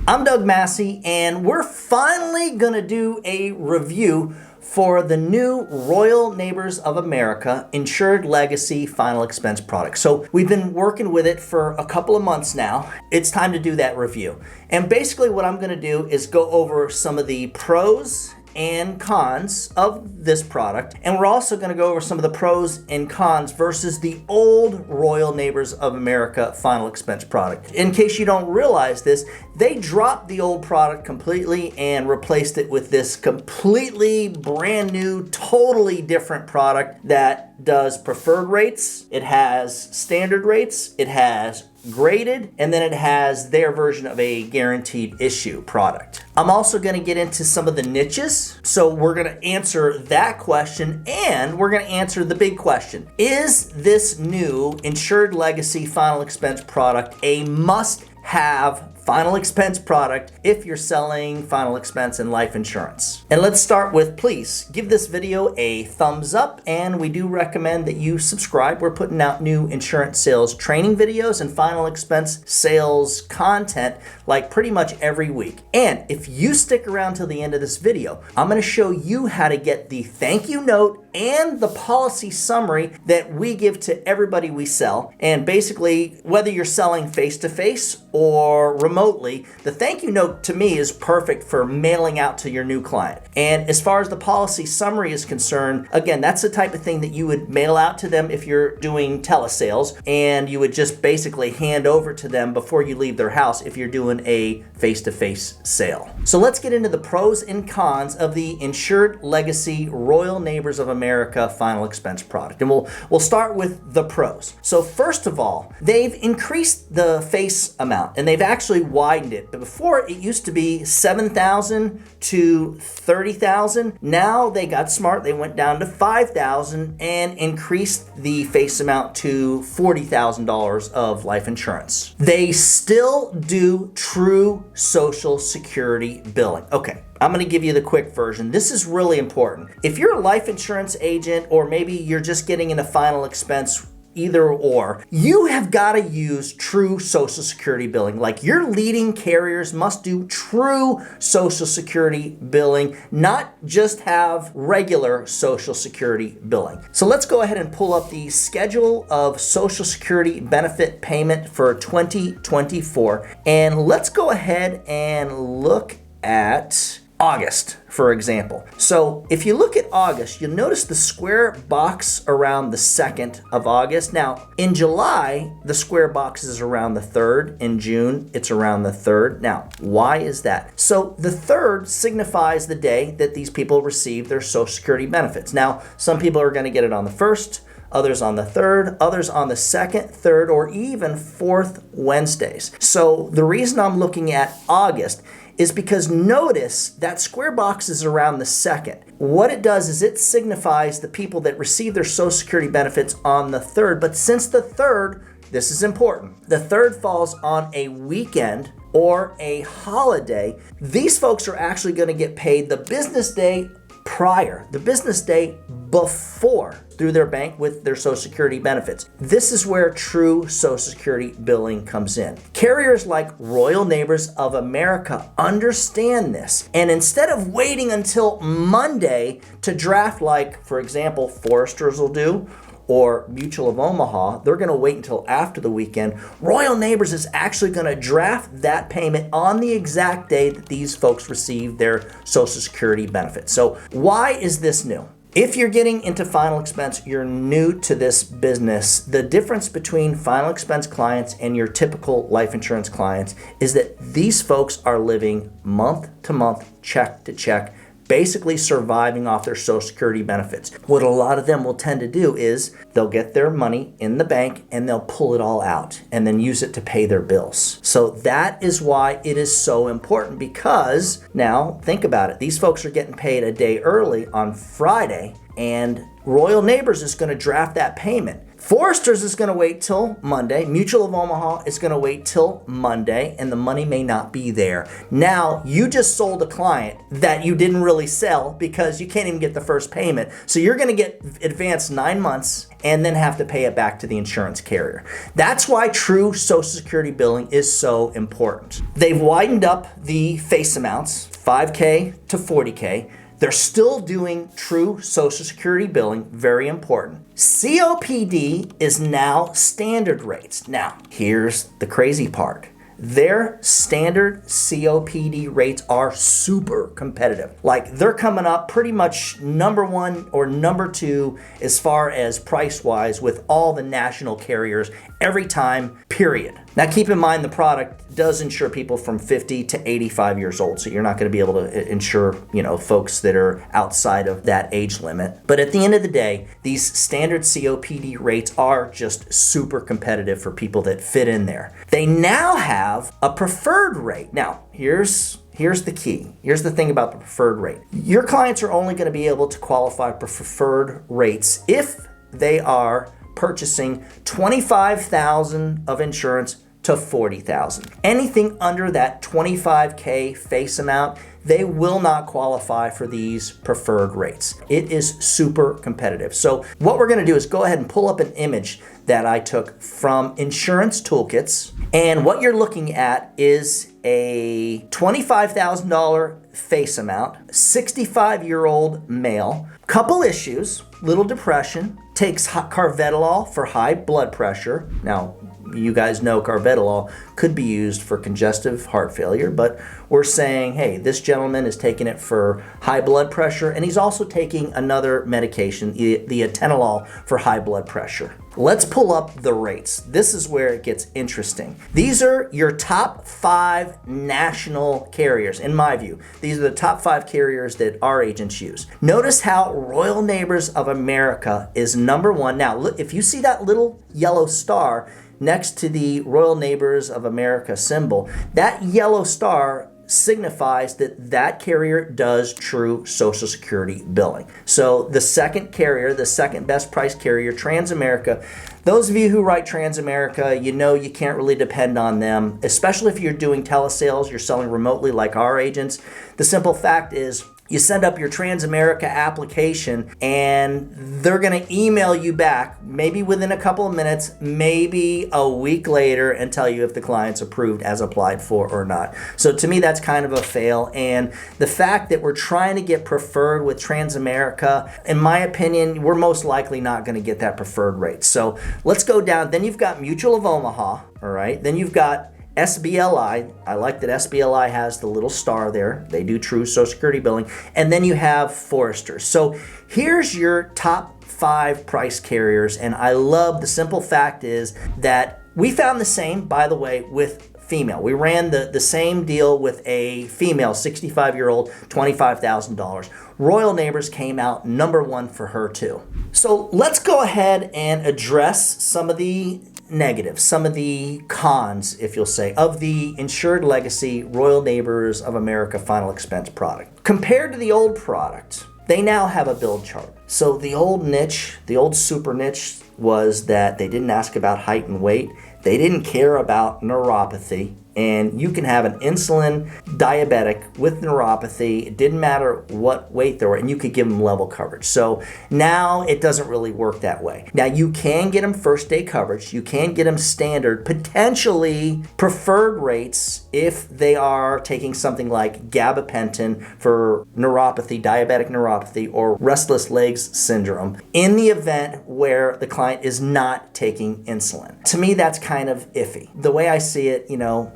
I'm Doug Massey, and we're finally gonna do a review for the new Royal Neighbors of America Insured Legacy Final Expense product. So we've been working with it for a couple of months now. It's time to do that review. And basically what I'm gonna do is go over some of the pros and cons of this product, and we're also going to go over some of the pros and cons versus the old Royal Neighbors of America Final Expense product. In case you don't realize this, they dropped the old product completely and replaced it with this completely brand new, totally different product that does preferred rates, it has standard rates, it has graded, and then it has their version of a guaranteed issue product. I'm also going to get into some of the niches. So we're going to answer that question, and we're going to answer the big question. Is this new Insured Legacy Final Expense product a must-have final expense product if you're selling final expense and life insurance? And let's start with, please give this video a thumbs up, and we do recommend that you subscribe. We're putting out new insurance sales training videos and final expense sales content like pretty much every week. And if you stick around till the end of this video, I'm going to show you how to get the thank you note and the policy summary that we give to everybody we sell. And basically, whether you're selling face-to-face or remotely, the thank you note to me is perfect for mailing out to your new client. And as far as the policy summary is concerned, again, that's the type of thing that you would mail out to them if you're doing telesales, and you would just basically hand over to them before you leave their house if you're doing a face-to-face sale. So let's get into the pros and cons of the Insured Legacy Royal Neighbors of America Final Expense product. And we'll start with the pros. So first of all, they've increased the face amount, and they've actually widened it. But before, it used to be $7,000 to $30,000. Now they got smart. They went down to $5,000 and increased the face amount to $40,000 of life insurance. They still do true Social Security billing. Okay, I'm going to give you the quick version. This is really important. If you're a life insurance agent, or maybe you're just getting into final expense, either or, you have got to use true Social Security billing. Like, your leading carriers must do true Social Security billing, not just have regular Social Security billing. So let's go ahead and pull up the schedule of Social Security benefit payment for 2024. And let's go ahead and look at August, for example. So if you look at August, you'll notice the square box around the 2nd of August. Now, in July, the square box is around the 3rd. In June, it's around the 3rd. Now, why is that? So the 3rd signifies the day that these people receive their Social Security benefits. Now, some people are going to get it on the 1st, others on the 3rd, others on the 2nd, 3rd, or even 4th Wednesdays. So the reason I'm looking at August is because notice that square box is around the 2nd. What it does is it signifies the people that receive their Social Security benefits on the 3rd. But since the 3rd, this is important, the 3rd falls on a weekend or a holiday, these folks are actually going to get paid the business day prior, the business day before, through their bank with their Social Security benefits. This is where true Social Security billing comes in. Carriers like Royal Neighbors of America understand this, and instead of waiting until Monday to draft, like, for example, Foresters will do, or Mutual of Omaha, they're going to wait until after the weekend. Royal Neighbors is actually going to draft that payment on the exact day that these folks receive their Social Security benefits. So why is this new? If you're getting into final expense, you're new to this business, the difference between final expense clients and your typical life insurance clients is that these folks are living month to month, check to check, basically surviving off their Social Security benefits. What a lot of them will tend to do is they'll get their money in the bank and they'll pull it all out and then use it to pay their bills. So that is why it is so important, because now think about it. These folks are getting paid a day early on Friday, and Royal Neighbors is going to draft that payment. Foresters is going to wait till Monday. Mutual of Omaha is going to wait till Monday, and the money may not be there. Now, you just sold a client that you didn't really sell because you can't even get the first payment. So you're going to get advanced 9 months, and then have to pay it back to the insurance carrier. That's why true Social Security billing is so important. They've widened up the face amounts, 5K to 40K. They're still doing true Social Security billing, very important. COPD is now standard rates. Now, here's the crazy part. Their standard COPD rates are super competitive. Like, they're coming up pretty much number one or number two as far as price-wise with all the national carriers every time, period. Now, keep in mind the product does insure people from 50 to 85 years old, so you're not going to be able to insure, folks that are outside of that age limit. But at the end of the day, these standard COPD rates are just super competitive for people that fit in there. They now have a preferred rate. Now, here's the key. Here's the thing about the preferred rate. Your clients are only going to be able to qualify for preferred rates if they are purchasing $25,000 of insurance to $40,000. Anything under that $25K face amount, they will not qualify for these preferred rates. It is super competitive. So what we're gonna do is go ahead and pull up an image that I took from Insurance Toolkits. And what you're looking at is a $25,000 face amount, 65-year-old male, couple issues, little depression, takes carvedilol for high blood pressure. Now, you guys know carvedilol could be used for congestive heart failure, but we're saying, hey, this gentleman is taking it for high blood pressure, and he's also taking another medication, the atenolol, for high blood pressure. Let's pull up the rates. This is where it gets interesting. These are your top 5 national carriers, in my view. These are the top 5 carriers that our agents use. Notice how Royal Neighbors of America is number 1. Now, look, if you see that little yellow star next to the Royal Neighbors of America symbol, that yellow star signifies that that carrier does true Social Security billing. So the second carrier, the second best price carrier, Transamerica, those of you who write Transamerica, you know you can't really depend on them, especially if you're doing telesales, you're selling remotely like our agents. The simple fact is, you send up your Transamerica application and they're going to email you back maybe within a couple of minutes, maybe a week later, and tell you if the client's approved as applied for or not. So to me, that's kind of a fail. And the fact that we're trying to get preferred with Transamerica, in my opinion, we're most likely not going to get that preferred rate. So let's go down. Then you've got Mutual of Omaha, all right? Then you've got SBLI. I like that SBLI has the little star there. They do true Social Security billing. And then you have Forrester. So here's your top 5 price carriers. And I love the simple fact is that we found the same, by the way, with female. We ran the same deal with a female, 65-year-old, $25,000. Royal Neighbors came out number 1 for her too. So let's go ahead and address some of the negatives, some of the cons, if you'll say, of the Insured Legacy Royal Neighbors of America Final Expense product. Compared to the old product, they now have a build chart. So the old niche, the old super niche, was that they didn't ask about height and weight. They didn't care about neuropathy. And you can have an insulin diabetic with neuropathy. It didn't matter what weight they were, and you could give them level coverage. So now it doesn't really work that way. Now you can get them first day coverage. You can get them standard, potentially preferred rates if they are taking something like gabapentin for neuropathy, diabetic neuropathy, or restless legs syndrome in the event where the client is not taking insulin. To me, that's kind of iffy. The way I see it,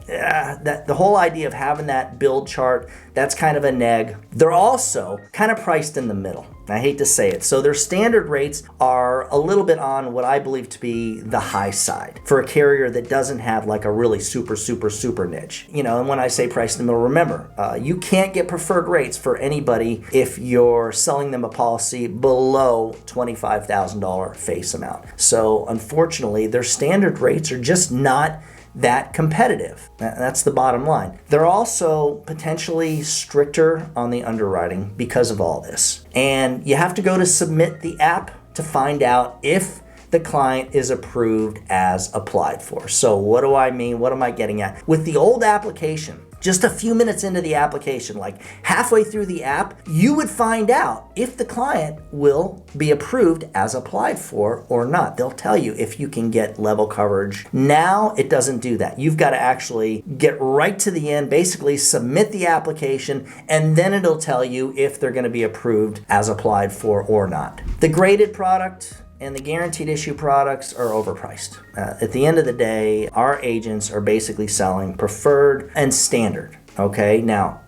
that the whole idea of having that build chart, that's kind of a neg. They're also kind of priced in the middle. I hate to say it. So their standard rates are a little bit on what I believe to be the high side for a carrier that doesn't have like a really super niche. And when I say price in the middle, remember, you can't get preferred rates for anybody if you're selling them a policy below $25,000 face amount. So unfortunately, their standard rates are just not that competitive. That's the bottom line. They're also potentially stricter on the underwriting because of all this. And you have to go to submit the app to find out if the client is approved as applied for. So what do I mean? What am I getting at? With the old application, just a few minutes into the application, like halfway through the app, you would find out if the client will be approved as applied for or not. They'll tell you if you can get level coverage. Now it doesn't do that. You've got to actually get right to the end, basically submit the application, and then it'll tell you if they're going to be approved as applied for or not. The graded product and the guaranteed issue products are overpriced. At the end of the day, our agents are basically selling preferred and standard. Okay, now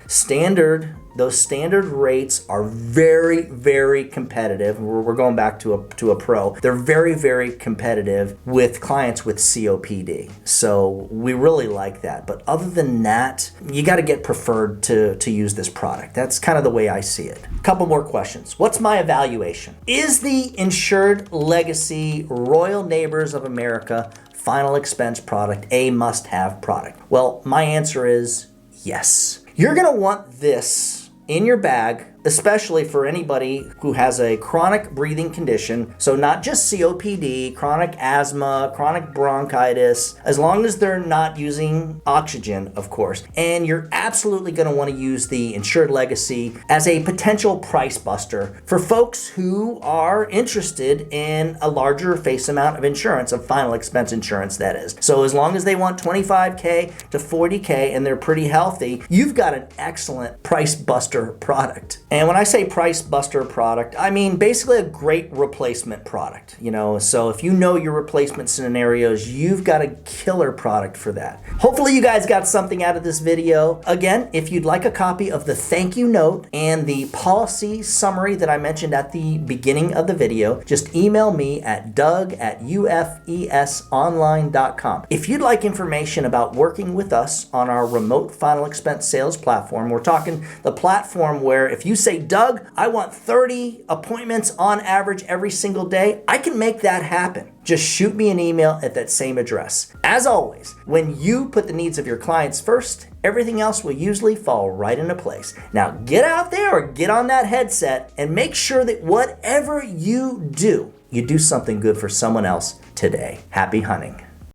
those standard rates are very, very competitive. We're going back to a pro. They're very, very competitive with clients with COPD. So we really like that. But other than that, you got to get preferred to use this product. That's kind of the way I see it. A couple more questions. What's my evaluation? Is the Insured Legacy Royal Neighbors of America final expense product a must-have product? Well, my answer is yes. You're going to want this in your bag, especially for anybody who has a chronic breathing condition. So not just COPD, chronic asthma, chronic bronchitis, as long as they're not using oxygen, of course. And you're absolutely going to want to use the Insured Legacy as a potential price buster for folks who are interested in a larger face amount of insurance, of final expense insurance, that is. So as long as they want $25K to $40K and they're pretty healthy, you've got an excellent price buster product. And when I say price buster product, I mean basically a great replacement product. So if you know your replacement scenarios, you've got a killer product for that. Hopefully you guys got something out of this video. Again, if you'd like a copy of the thank you note and the policy summary that I mentioned at the beginning of the video, just email me at doug@ufesonline.com. If you'd like information about working with us on our remote final expense sales platform, we're talking the platform where if you say, Doug, I want 30 appointments on average every single day, I can make that happen. Just shoot me an email at that same address. As always, when you put the needs of your clients first, everything else will usually fall right into place. Now get out there or get on that headset and make sure that whatever you do something good for someone else today. Happy hunting.